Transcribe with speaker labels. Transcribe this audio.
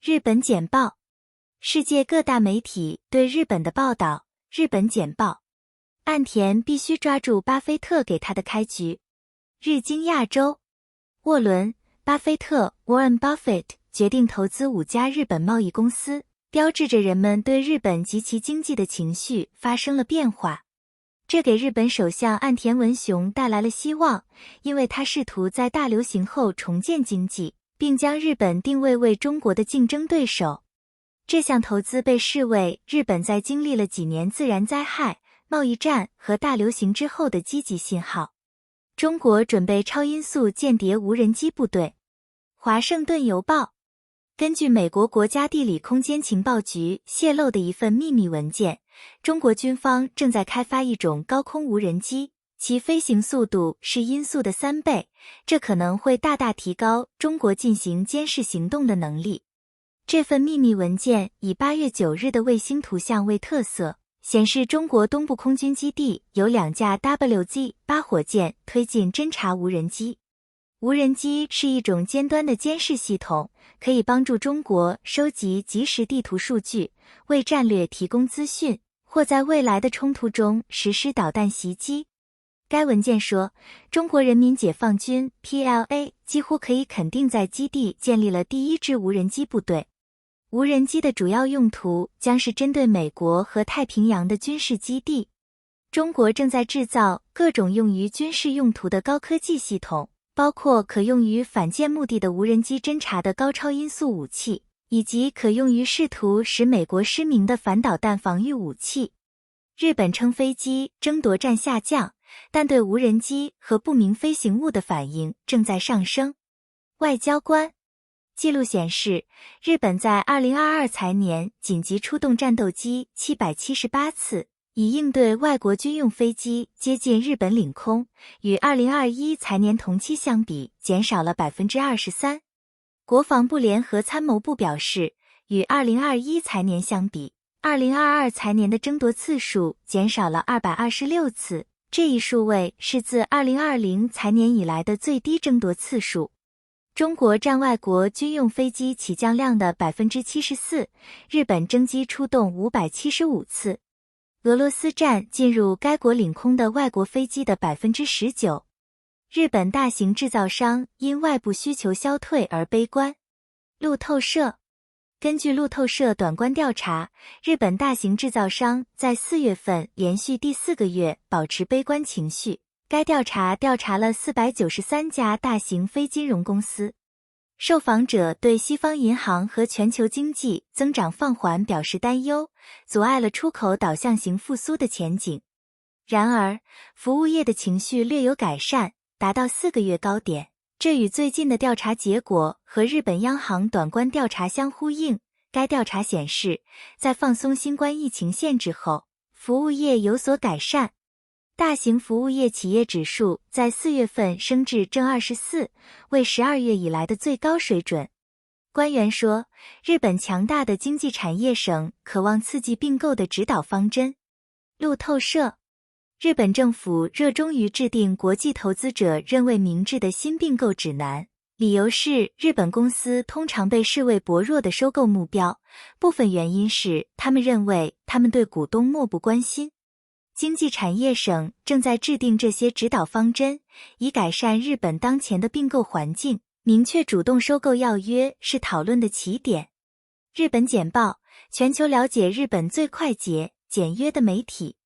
Speaker 1: 日本简报，世界各大媒体对日本的报道。日本简报，岸田必须抓住巴菲特给他的开局。日经亚洲，沃伦·巴菲特 Warren Buffett 决定投资5家日本贸易公司，标志着人们对日本及其经济的情绪发生了变化。这给日本首相岸田文雄带来了希望，因为他试图在大流行后重建经济，并将日本定位为中国的竞争对手。这项投资被视为日本在经历了几年自然灾害、贸易战和大流行之后的积极信号。中国准备超音速间谍无人机部队。华盛顿邮报，根据美国国家地理空间情报局泄露的一份秘密文件，中国军方正在开发一种高空无人机，其飞行速度是音速的3倍，这可能会大大提高中国进行监视行动的能力。这份秘密文件以8月9日的卫星图像为特色，显示中国东部空军基地有2架 WZ-8 火箭推进侦察无人机。无人机是一种尖端的监视系统，可以帮助中国收集即时地图数据，为战略提供资讯，或在未来的冲突中实施导弹袭击。该文件说，中国人民解放军 PLA 几乎可以肯定在基地建立了第1支无人机部队。无人机的主要用途将是针对美国和太平洋的军事基地。中国正在制造各种用于军事用途的高科技系统，包括可用于反舰目的的无人机侦察的高超音速武器，以及可用于试图使美国失明的反导弹防御武器。日本称飞机争夺战下降，但对无人机和不明飞行物的反应正在上升。外交官，记录显示，日本在2022财年紧急出动战斗机778次，以应对外国军用飞机接近日本领空，与2021财年同期相比减少了 23%。国防部联合参谋部表示，与2021财年相比，2022财年的争夺次数减少了226次，这一数位是自2020财年以来的最低争夺次数。中国占外国军用飞机起降量的 74%， 日本征机出动575次。俄罗斯占进入该国领空的外国飞机的 19%。日本大型制造商因外部需求消退而悲观。路透社，根据路透社短观调查，日本大型制造商在4月份连续第4个月保持悲观情绪。该调查调查了493家大型非金融公司，受访者对西方银行和全球经济增长放缓表示担忧，阻碍了出口导向型复苏的前景。然而，服务业的情绪略有改善，达到4个月高点，这与最近的调查结果和日本央行短观调查相呼应。该调查显示，在放松新冠疫情限制后，服务业有所改善。大型服务业企业指数在4月份升至正24，为12月以来的最高水准。官员说，日本强大的经济产业省渴望刺激并购的指导方针。路透社，日本政府热衷于制定国际投资者认为明智的新并购指南，理由是日本公司通常被视为薄弱的收购目标，部分原因是他们认为他们对股东漠不关心。经济产业省正在制定这些指导方针，以改善日本当前的并购环境。明确主动收购要约是讨论的起点。日本简报，全球了解日本最快捷、简约的媒体。